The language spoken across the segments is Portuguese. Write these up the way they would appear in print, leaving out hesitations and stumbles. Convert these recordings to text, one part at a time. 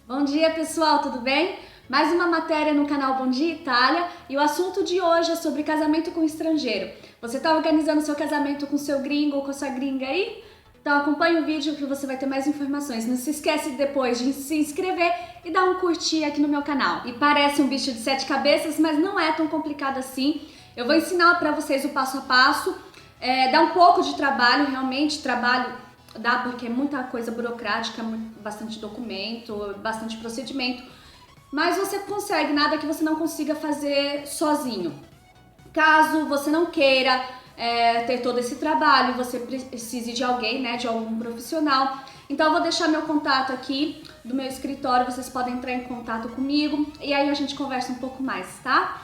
Bom dia, pessoal, tudo bem? Mais uma matéria no canal Bom Dia Itália e o assunto de hoje é sobre casamento com estrangeiro. Você está organizando seu casamento com seu gringo ou com sua gringa aí? Então acompanhe o vídeo que você vai ter mais informações. Não se esquece depois de se inscrever e dar um curtir aqui no meu canal. E parece um bicho de 7 cabeças, mas não é tão complicado assim. Eu vou ensinar para vocês o passo a passo. Dá um pouco de trabalho, realmente, dá porque é muita coisa burocrática, bastante documento, bastante procedimento, mas você consegue, nada que você não consiga fazer sozinho. Caso você não queira ter todo esse trabalho, você precise de alguém, né, de algum profissional, então eu vou deixar meu contato aqui do meu escritório, vocês podem entrar em contato comigo e aí a gente conversa um pouco mais, tá?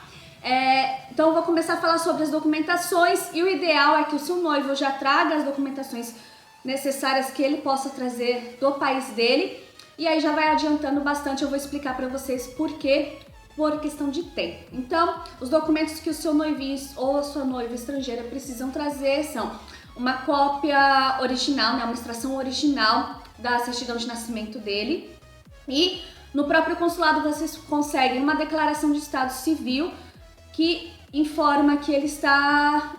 Então eu vou começar a falar sobre as documentações e o ideal é que o seu noivo já traga as documentações necessárias que ele possa trazer do país dele e aí já vai adiantando bastante, eu vou explicar para vocês por quê, por questão de tempo. Então, os documentos que o seu noivinho ou a sua noiva estrangeira precisam trazer são uma cópia original, né, uma extração original da certidão de nascimento dele e no próprio consulado vocês conseguem uma declaração de estado civil que informa que ele está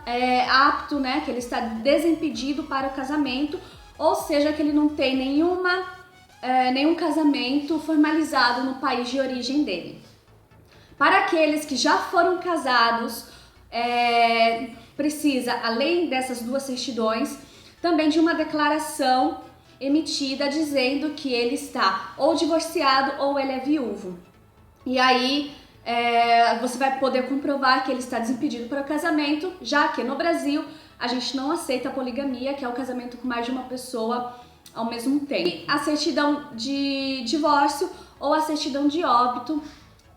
apto, né, que ele está desimpedido para o casamento, ou seja, que ele não tem nenhum casamento formalizado no país de origem dele. Para aqueles que já foram casados, precisa, além dessas duas certidões, também de uma declaração emitida dizendo que ele está ou divorciado ou ele é viúvo. E aí você vai poder comprovar que ele está desimpedido para o casamento, já que no Brasil a gente não aceita a poligamia, que é o casamento com mais de uma pessoa ao mesmo tempo. E a certidão de divórcio ou a certidão de óbito,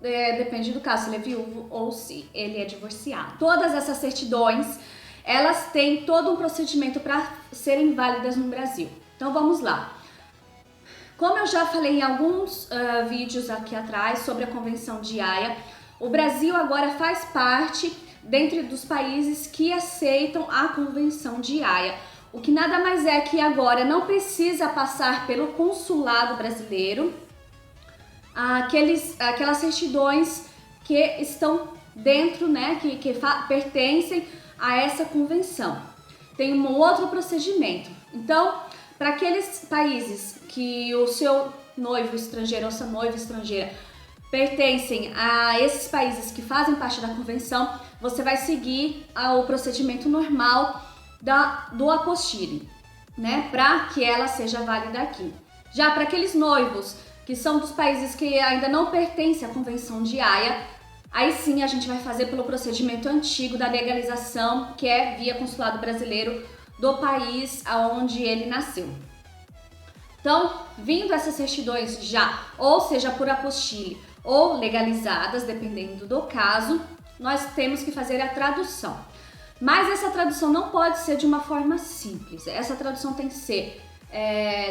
depende do caso, se ele é viúvo ou se ele é divorciado. Todas essas certidões, elas têm todo um procedimento para serem válidas no Brasil. Então vamos lá. Como eu já falei em alguns vídeos aqui atrás sobre a Convenção de Haia, o Brasil agora faz parte dentre dos países que aceitam a Convenção de Haia, o que nada mais é que agora não precisa passar pelo consulado brasileiro aquelas certidões que estão dentro, né, que pertencem a essa convenção. Tem um outro procedimento. Então, para aqueles países que o seu noivo estrangeiro ou sua noiva estrangeira pertencem a esses países que fazem parte da convenção, você vai seguir o procedimento normal do apostille, né, para que ela seja válida aqui. Já para aqueles noivos que são dos países que ainda não pertencem à Convenção de Haia, aí sim a gente vai fazer pelo procedimento antigo da legalização, que é via consulado brasileiro do país aonde ele nasceu. Então, vindo essas certidões já, ou seja, por apostille ou legalizadas, dependendo do caso, nós temos que fazer a tradução. Mas essa tradução não pode ser de uma forma simples. Essa tradução tem que ser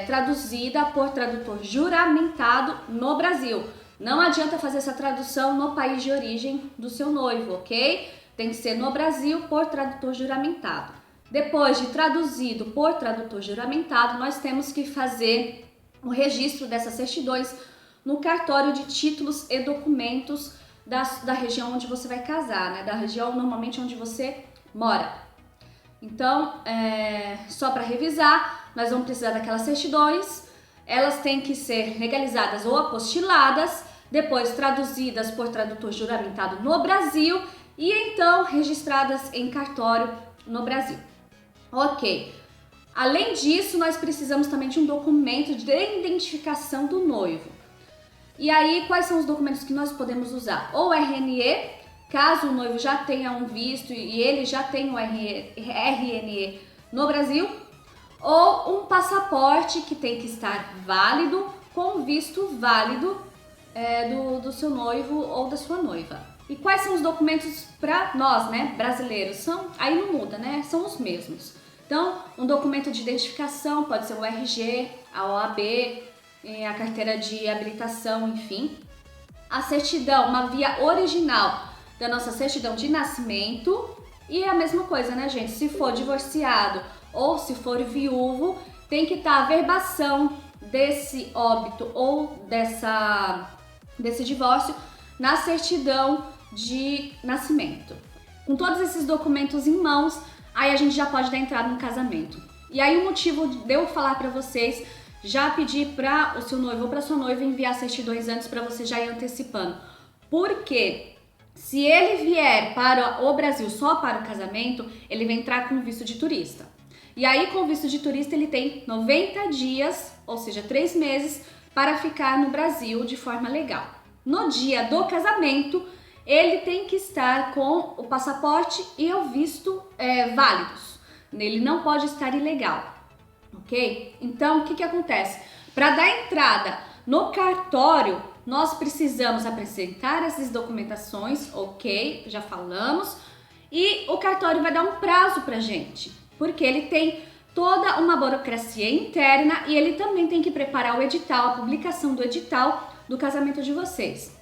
traduzida por tradutor juramentado no Brasil. Não adianta fazer essa tradução no país de origem do seu noivo, ok? Tem que ser no Brasil por tradutor juramentado. Depois de traduzido por tradutor juramentado, nós temos que fazer o registro dessas certidões no cartório de títulos e documentos da região onde você vai casar, né? Da região normalmente onde você mora. Então, só para revisar, nós vamos precisar daquelas certidões, elas têm que ser legalizadas ou apostiladas, depois traduzidas por tradutor juramentado no Brasil e então registradas em cartório no Brasil. Ok. Além disso, nós precisamos também de um documento de identificação do noivo. E aí, quais são os documentos que nós podemos usar? Ou RNE, caso o noivo já tenha um visto e ele já tenha um RNE no Brasil, ou um passaporte que tem que estar válido, com visto válido do seu noivo ou da sua noiva. E quais são os documentos para nós, né, brasileiros? Aí não muda, né? São os mesmos. Então, um documento de identificação pode ser o RG, a OAB, a carteira de habilitação, enfim. A certidão, uma via original da nossa certidão de nascimento. E a mesma coisa, né, gente? Se for divorciado ou se for viúvo, tem que estar a verbação desse óbito ou desse divórcio na certidão de nascimento. Com todos esses documentos em mãos, aí a gente já pode dar entrada no casamento. E aí o motivo de eu falar para vocês, já pedir para o seu noivo ou para sua noiva enviar certidões antes para você já ir antecipando. Porque se ele vier para o Brasil só para o casamento, ele vai entrar com visto de turista. E aí com o visto de turista ele tem 90 dias, ou seja, 3 meses, para ficar no Brasil de forma legal. No dia do casamento, ele tem que estar com o passaporte e o visto válidos. Ele não pode estar ilegal, ok? Então, o que acontece? Para dar entrada no cartório, nós precisamos apresentar essas documentações, ok? Já falamos. E o cartório vai dar um prazo pra gente, porque ele tem toda uma burocracia interna e ele também tem que preparar o edital, a publicação do edital do casamento de vocês.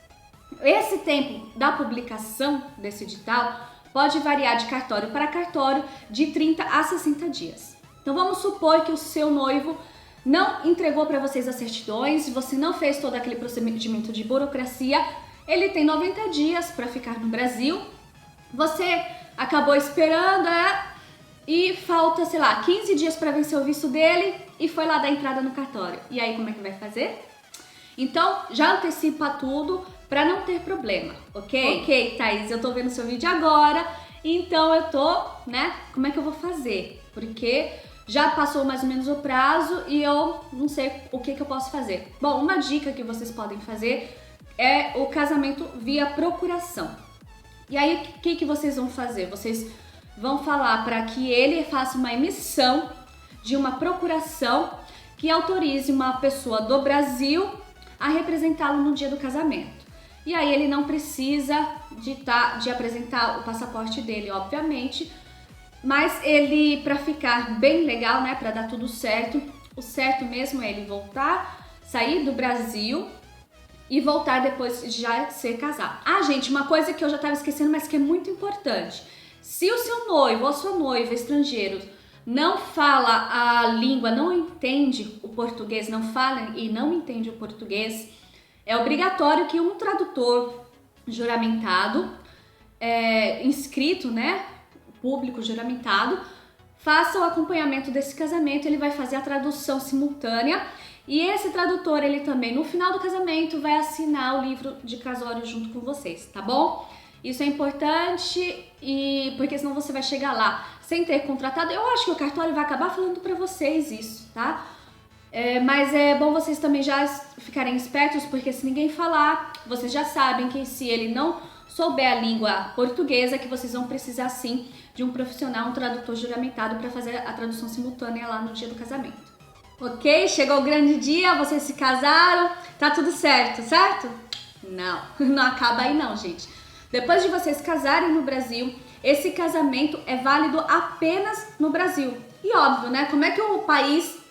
Esse tempo da publicação desse edital pode variar de cartório para cartório de 30 a 60 dias. Então vamos supor que o seu noivo não entregou para vocês as certidões, você não fez todo aquele procedimento de burocracia, ele tem 90 dias para ficar no Brasil, você acabou esperando e falta, sei lá, 15 dias para vencer o visto dele e foi lá dar entrada no cartório. E aí como é que vai fazer? Então já antecipa tudo para não ter problema, ok? Ok, Thaís, eu tô vendo seu vídeo agora, então eu tô, como é que eu vou fazer? Porque já passou mais ou menos o prazo e eu não sei o que eu posso fazer. Bom, uma dica que vocês podem fazer é o casamento via procuração. E aí, o que vocês vão fazer? Vocês vão falar para que ele faça uma emissão de uma procuração que autorize uma pessoa do Brasil a representá-lo no dia do casamento. E aí ele não precisa de apresentar o passaporte dele, obviamente, mas ele, para ficar bem legal, para dar tudo certo, o certo mesmo é ele voltar, sair do Brasil e voltar depois de já ser casado. Ah, gente, uma coisa que eu já estava esquecendo, mas que é muito importante. Se o seu noivo ou sua noiva estrangeiro não fala a língua, não entende o português, não fala e não entende o português, é obrigatório que um tradutor juramentado, inscrito, público juramentado, faça o acompanhamento desse casamento. Ele vai fazer a tradução simultânea e esse tradutor, ele também no final do casamento vai assinar o livro de casório junto com vocês, tá bom? Isso é importante porque senão você vai chegar lá sem ter contratado. Eu acho que o cartório vai acabar falando pra vocês isso, tá? Mas é bom vocês também já ficarem espertos, porque se ninguém falar, vocês já sabem que se ele não souber a língua portuguesa, que vocês vão precisar sim de um profissional, um tradutor juramentado para fazer a tradução simultânea lá no dia do casamento. Ok? Chegou o grande dia, vocês se casaram, tá tudo certo, certo? Não, não acaba aí não, gente. Depois de vocês casarem no Brasil, esse casamento é válido apenas no Brasil. E óbvio, como é que o país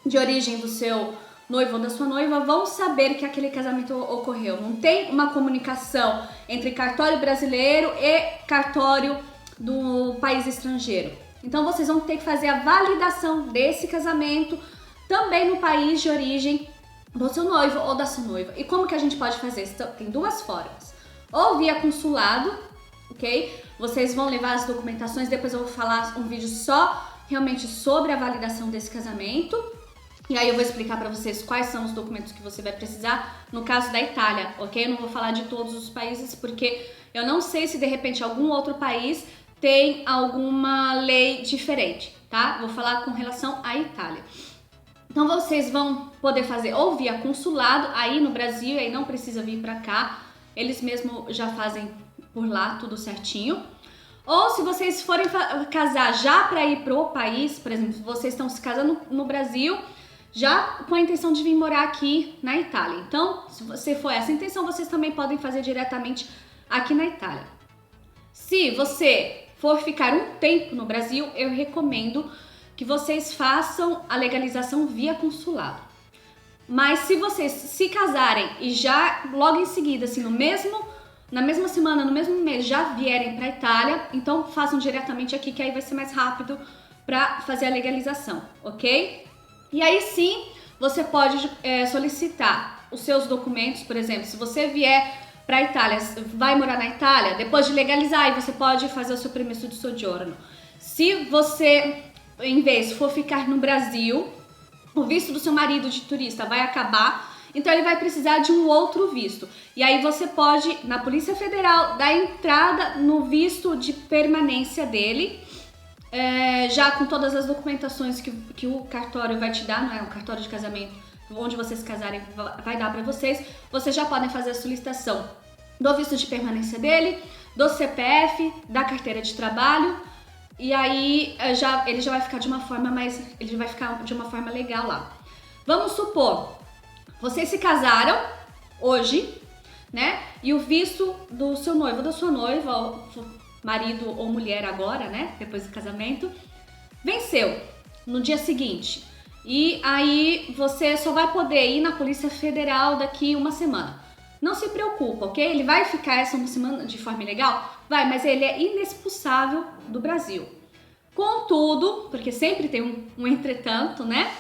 de origem do seu noivo ou da sua noiva vão saber que aquele casamento ocorreu? Não tem uma comunicação entre cartório brasileiro e cartório do país estrangeiro. Então vocês vão ter que fazer a validação desse casamento também no país de origem do seu noivo ou da sua noiva. E como que a gente pode fazer isso? Tem duas formas. Ou via consulado, ok? Vocês vão levar as documentações, depois eu vou falar um vídeo só realmente sobre a validação desse casamento. E aí eu vou explicar para vocês quais são os documentos que você vai precisar no caso da Itália, ok? Eu não vou falar de todos os países porque eu não sei se de repente algum outro país tem alguma lei diferente, tá? Vou falar com relação à Itália. Então vocês vão poder fazer ou via consulado aí no Brasil, aí não precisa vir para cá, eles mesmos já fazem por lá tudo certinho. Ou se vocês forem casar já para ir pro país, por exemplo, vocês estão se casando no Brasil, já com a intenção de vir morar aqui na Itália. Então, se você for essa intenção, vocês também podem fazer diretamente aqui na Itália. Se você for ficar um tempo no Brasil, eu recomendo que vocês façam a legalização via consulado. Mas se vocês se casarem e já logo em seguida, assim, na mesma semana, no mesmo mês, já vierem para a Itália, então façam diretamente aqui, que aí vai ser mais rápido para fazer a legalização, ok? E aí sim, você pode solicitar os seus documentos, por exemplo, se você vier para a Itália, vai morar na Itália, depois de legalizar, aí você pode fazer o seu permesso de soggiorno. Se você, em vez, for ficar no Brasil, o visto do seu marido de turista vai acabar, então ele vai precisar de um outro visto. E aí você pode, na Polícia Federal, dar entrada no visto de permanência dele, já com todas as documentações que o cartório vai te dar, não é? Um cartório de casamento, onde vocês se casarem vai dar para vocês. Vocês já podem fazer a solicitação do visto de permanência dele, do CPF, da carteira de trabalho, e aí ele já vai ficar de uma forma legal lá. Vamos supor, vocês se casaram hoje, né? E o visto do seu noivo, da sua noiva, marido ou mulher agora, né? Depois do casamento, venceu no dia seguinte. E aí você só vai poder ir na Polícia Federal daqui uma semana. Não se preocupa, ok? Ele vai ficar essa uma semana de forma ilegal? Vai, mas ele é inexpulsável do Brasil. Contudo, porque sempre tem um entretanto, né?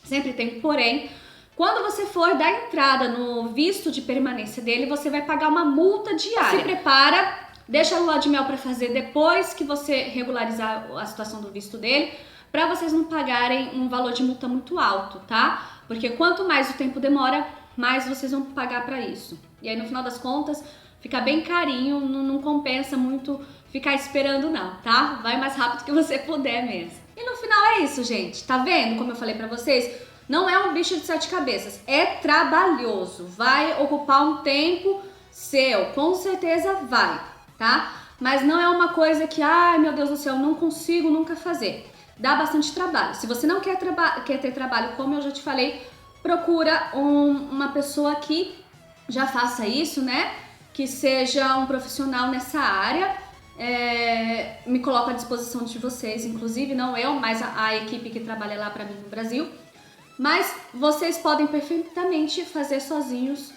Sempre tem um porém. Quando você for dar entrada no visto de permanência dele, você vai pagar uma multa diária. Se prepara, deixa a lua de mel para fazer depois que você regularizar a situação do visto dele, para vocês não pagarem um valor de multa muito alto, tá? Porque quanto mais o tempo demora, mais vocês vão pagar para isso. E aí no final das contas, fica bem carinho, não compensa muito ficar esperando não, tá? Vai mais rápido que você puder mesmo. E no final é isso, gente. Tá vendo como eu falei para vocês? Não é um bicho de 7 cabeças, é trabalhoso. Vai ocupar um tempo seu, com certeza vai, tá? Mas não é uma coisa que, ai meu Deus do céu, não consigo nunca fazer. Dá bastante trabalho. Se você não quer ter trabalho, como eu já te falei, procura uma pessoa que já faça isso, né? Que seja um profissional nessa área. Me coloco à disposição de vocês, inclusive não eu, mas a equipe que trabalha lá pra mim no Brasil. Mas vocês podem perfeitamente fazer sozinhos,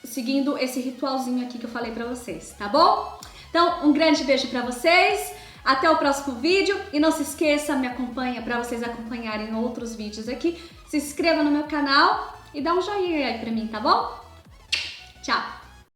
seguindo esse ritualzinho aqui que eu falei pra vocês, tá bom? Então, um grande beijo pra vocês. Até o próximo vídeo e não se esqueça, me acompanha para vocês acompanharem outros vídeos aqui. Se inscreva no meu canal e dá um joinha aí pra mim, tá bom? Tchau!